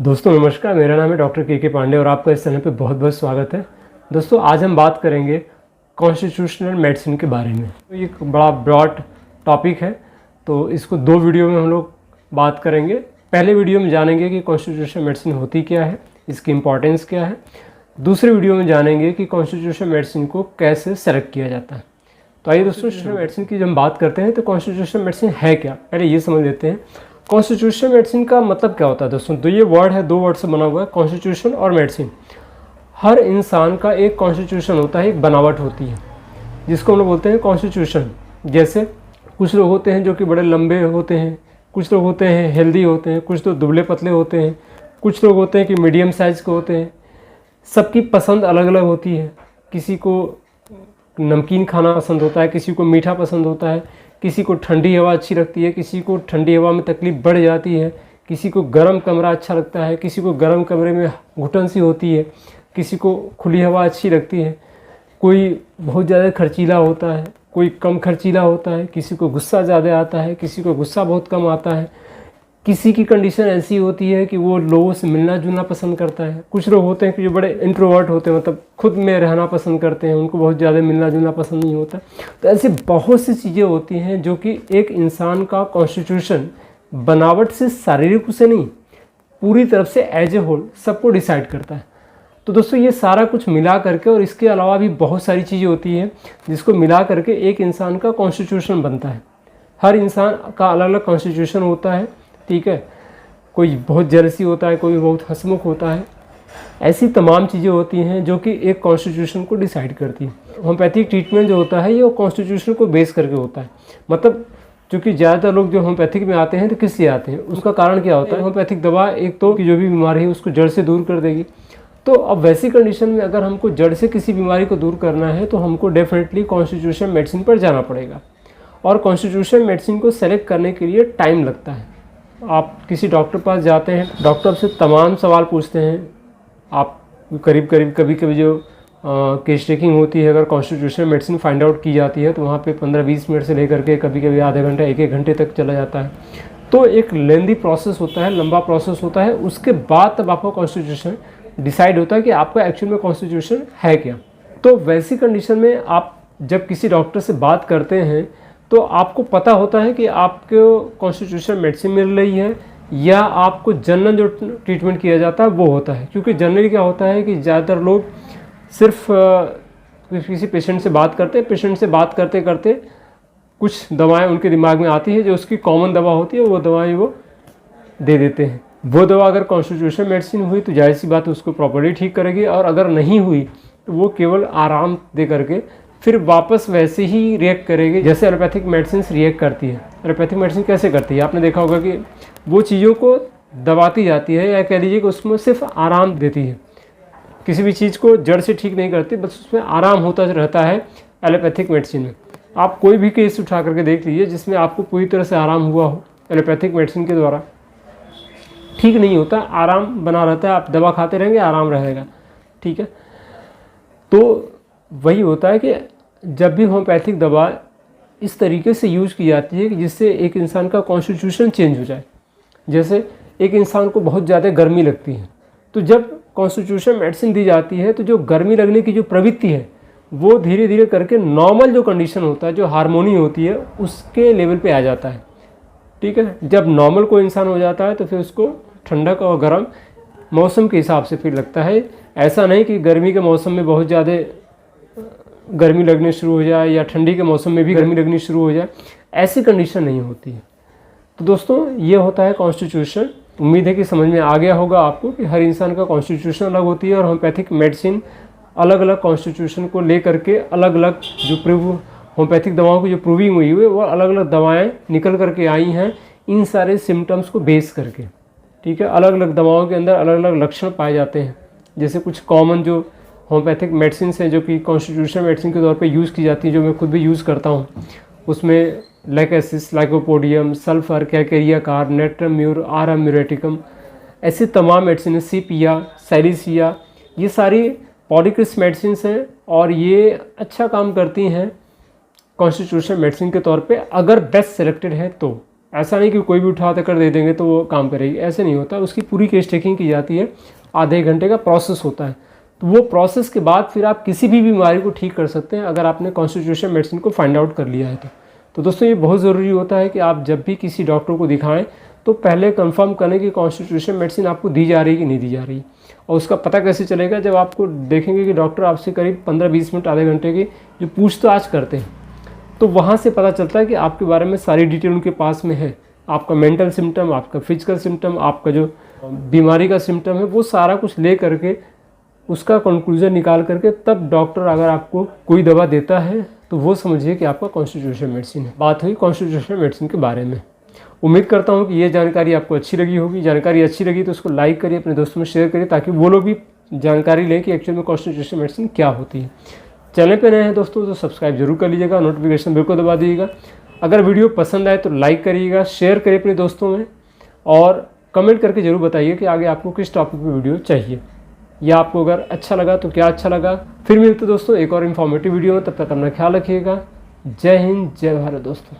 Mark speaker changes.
Speaker 1: दोस्तों नमस्कार, मेरा नाम है डॉक्टर के पांडे और आपका इस चैनल पे बहुत बहुत स्वागत है। दोस्तों आज हम बात करेंगे कॉन्स्टिट्यूशनल मेडिसिन के बारे में। तो ये एक बड़ा ब्रॉड टॉपिक है, तो इसको दो वीडियो में हम लोग बात करेंगे। पहले वीडियो में जानेंगे कि कॉन्स्टिट्यूशनल मेडिसिन होती क्या है, इसकी इंपॉर्टेंस क्या है। दूसरे वीडियो में जानेंगे कि कॉन्स्टिट्यूशनल मेडिसिन को कैसे सेलेक्ट किया जाता है। तो आइए दोस्तों, कॉन्स्टिट्यूशनल मेडिसिन की जब हम बात करते हैं तो कॉन्स्टिट्यूशनल मेडिसिन है क्या, पहले ये समझ लेते हैं। कॉन्स्टिट्यूशनल मेडिसिन का मतलब क्या होता है दोस्तों। तो ये वर्ड है, दो वर्ड से बना हुआ है, कॉन्स्टिट्यूशन और मेडिसिन। हर इंसान का एक कॉन्स्टिट्यूशन होता है, एक बनावट होती है जिसको हम लोग बोलते हैं कॉन्स्टिट्यूशन। जैसे कुछ लोग होते हैं जो कि बड़े लंबे होते हैं, कुछ लोग होते हैं हेल्दी होते हैं, कुछ लोग दुबले पतले होते हैं, कुछ लोग होते हैं कि मीडियम साइज़ के होते हैं। सबकी पसंद अलग अलग होती है। किसी को नमकीन खाना पसंद होता है, किसी को मीठा पसंद होता है, किसी को ठंडी हवा अच्छी लगती है, किसी को ठंडी हवा में तकलीफ़ बढ़ जाती है, किसी को गर्म कमरा अच्छा लगता है, किसी को गर्म कमरे में घुटन सी होती है, किसी को खुली हवा अच्छी लगती है, कोई बहुत ज़्यादा खर्चीला होता है, कोई कम खर्चीला होता है, किसी को गुस्सा ज़्यादा आता है, किसी को गुस्सा बहुत कम आता है, किसी की कंडीशन ऐसी होती है कि वो लोगों से मिलना जुलना पसंद करता है। कुछ लोग होते हैं कि जो बड़े इंट्रोवर्ट होते हैं, मतलब खुद में रहना पसंद करते हैं, उनको बहुत ज़्यादा मिलना जुलना पसंद नहीं होता। तो ऐसी बहुत सी चीज़ें होती हैं जो कि एक इंसान का कॉन्स्टिट्यूशन बनावट से, शारीरिक से नहीं, पूरी तरफ से एज ए होल सबको डिसाइड करता है। तो दोस्तों ये सारा कुछ मिला करके, और इसके अलावा भी बहुत सारी चीज़ें होती हैं जिसको मिला करके एक इंसान का कॉन्स्टिट्यूशन बनता है। हर इंसान का अलग अलग कॉन्स्टिट्यूशन होता है, ठीक है। कोई बहुत जलसी होता है, कोई बहुत हंसमुख होता है। ऐसी तमाम चीज़ें होती हैं जो कि एक कॉन्स्टिट्यूशन को डिसाइड करती है। होम्योपैथिक ट्रीटमेंट जो होता है ये कॉन्स्टिट्यूशन को बेस करके होता है। मतलब क्योंकि ज़्यादातर लोग जो होम्योपैथिक में आते हैं तो किस लिए आते हैं, उसका कारण क्या होता है। होम्योपैथिक दवा एक तो कि जो भी बीमारी है उसको जड़ से दूर कर देगी। तो अब वैसी कंडीशन में अगर हमको जड़ से किसी बीमारी को दूर करना है तो हमको डेफिनेटली कॉन्स्टिट्यूशन मेडिसिन पर जाना पड़ेगा। और कॉन्स्टिट्यूशन मेडिसिन को सेलेक्ट करने के लिए टाइम लगता है। आप किसी डॉक्टर पास जाते हैं, डॉक्टर आपसे तमाम सवाल पूछते हैं। आप करीब कभी कभी जो केस टेकिंग होती है, अगर कॉन्स्टिट्यूशनल मेडिसिन फाइंड आउट की जाती है तो वहाँ पे 15-20 मिनट से लेकर के कभी कभी आधे घंटे 1-1 घंटे तक चला जाता है। तो एक लेंदी प्रोसेस होता है, लंबा प्रोसेस होता है। उसके बाद तब आपका कॉन्स्टिट्यूशन डिसाइड होता है कि आपका एक्चुअल में कॉन्स्टिट्यूशन है क्या। तो वैसी कंडीशन में आप जब किसी डॉक्टर से बात करते हैं तो आपको पता होता है कि आपको कॉन्स्टिट्यूशन मेडिसिन मिल रही है या आपको जनरल जो ट्रीटमेंट किया जाता है वो होता है। क्योंकि जनरली क्या होता है कि ज़्यादातर लोग सिर्फ किसी पेशेंट से बात करते हैं, पेशेंट से बात करते करते कुछ दवाएं उनके दिमाग में आती है जो उसकी कॉमन दवा होती है, वो दवाएं वो दे देते हैं। वो दवा अगर कॉन्स्टिट्यूशन मेडिसिन हुई तो जाहिर सी बात है उसको प्रॉपर्ली ठीक करेगी, और अगर नहीं हुई तो वो केवल आराम दे करके फिर वापस वैसे ही रिएक्ट करेगी जैसे एलोपैथिक मेडिसिन रिएक्ट करती है। एलोपैथिक मेडिसिन कैसे करती है, आपने देखा होगा कि वो चीज़ों को दबाती जाती है, या कह लीजिए कि उसमें सिर्फ आराम देती है। किसी भी चीज़ को जड़ से ठीक नहीं करती, बस उसमें आराम होता रहता है एलोपैथिक मेडिसिन में। आप कोई भी केस उठा करके देख लीजिए जिसमें आपको पूरी तरह से आराम हुआ हो एलोपैथिक मेडिसिन के द्वारा, ठीक नहीं होता, आराम बना रहता है। आप दवा खाते रहेंगे, आराम रहेगा, ठीक है। तो वही होता है कि जब भी होम्योपैथिक दवा इस तरीके से यूज़ की जाती है कि जिससे एक इंसान का कॉन्स्टिट्यूशन चेंज हो जाए। जैसे एक इंसान को बहुत ज़्यादा गर्मी लगती है, तो जब कॉन्स्टिट्यूशन मेडिसिन दी जाती है तो जो गर्मी लगने की जो प्रवृत्ति है वो धीरे धीरे करके नॉर्मल जो कंडीशन होता है, जो हार्मोनी होती है, उसके लेवल पे आ जाता है, ठीक है। जब नॉर्मल कोई इंसान हो जाता है तो फिर उसको ठंडक और गर्म मौसम के हिसाब से फिर लगता है। ऐसा नहीं कि गर्मी के मौसम में बहुत ज़्यादा गर्मी लगने शुरू हो जाए या ठंडी के मौसम में भी गर्मी लगनी शुरू हो जाए, ऐसी कंडीशन नहीं होती है। तो दोस्तों ये होता है कॉन्स्टिट्यूशन। उम्मीद है कि समझ में आ गया होगा आपको कि हर इंसान का कॉन्स्टिट्यूशन अलग होती है, और होम्योपैथिक मेडिसिन अलग अलग कॉन्स्टिट्यूशन को ले करके अलग अलग जो होम्योपैथिक दवाओं की जो प्रूविंग हुई है वो अलग अलग दवाएँ निकल करके आई हैं इन सारे सिम्टम्स को बेस करके, ठीक है। अलग अलग दवाओं के अंदर अलग अलग लक्षण पाए जाते हैं। जैसे कुछ कॉमन जो होम्योपैथिक मेडिसिन है जो कि कॉन्स्टिट्यूशनल मेडिसिन के तौर पे यूज़ की जाती है, जो मैं खुद भी यूज़ करता हूँ, उसमें lachesis, lycopodium, sulphur, calcarea carb, natrum mur, aurum muriaticum, ऐसे तमाम मेडिसिन, सीपिया, सैलिसिया, ये सारी पॉलीक्रिस मेडिसिन हैं और ये अच्छा काम करती हैं कॉन्स्टिट्यूशनल मेडिसिन के तौर पे, अगर बेस्ट सेलेक्टेड है तो। ऐसा नहीं कि कोई भी उठा कर दे देंगे तो वो काम करेगी, ऐसे नहीं होता। उसकी पूरी केस टेकिंग की जाती है, आधे एक घंटे का प्रोसेस होता है। तो वो प्रोसेस के बाद फिर आप किसी भी बीमारी को ठीक कर सकते हैं अगर आपने कॉन्स्टिट्यूशन मेडिसिन को फाइंड आउट कर लिया है तो दोस्तों ये बहुत ज़रूरी होता है कि आप जब भी किसी डॉक्टर को दिखाएं तो पहले कंफर्म करें कि कॉन्स्टिट्यूशन मेडिसिन आपको दी जा रही है कि नहीं दी जा रही। और उसका पता कैसे चलेगा, जब आपको देखेंगे कि डॉक्टर आपसे करीब 15-20 मिनट आधे घंटे की जो पूछताछ करते हैं, तो वहाँ से पता चलता है कि आपके बारे में सारी डिटेल उनके पास में है। आपका मेंटल सिम्टम, आपका फिजिकल सिम्टम, आपका जो बीमारी का सिम्टम है, वो सारा कुछ ले करके उसका कंक्लूजन निकाल करके तब डॉक्टर अगर आपको कोई दवा देता है तो वो समझिए कि आपका कॉन्स्टिट्यूशन मेडिसिन है। बात हुई कॉन्स्टिट्यूशन मेडिसिन के बारे में। उम्मीद करता हूँ कि ये जानकारी आपको अच्छी लगी होगी। जानकारी अच्छी लगी तो उसको लाइक करिए, अपने दोस्तों में शेयर करिए, ताकि वो लोग भी जानकारी लें कि एक्चुअल में कॉन्स्टिट्यूशन मेडिसिन क्या होती है। चैनल पे नए हैं दोस्तों तो सब्सक्राइब जरूर कर लीजिएगा, नोटिफिकेशन बिल्कुल दबा दीजिएगा। अगर वीडियो पसंद आए तो लाइक करिएगा, शेयर करिए अपने दोस्तों में, और कमेंट करके जरूर बताइए कि आगे आपको किस टॉपिक पे वीडियो चाहिए, या आपको अगर अच्छा लगा तो क्या अच्छा लगा। फिर मिलते दोस्तों एक और इन्फॉर्मेटिव वीडियो में, तब तक अपना ख्याल रखिएगा। जय हिंद, जय भारत दोस्तों।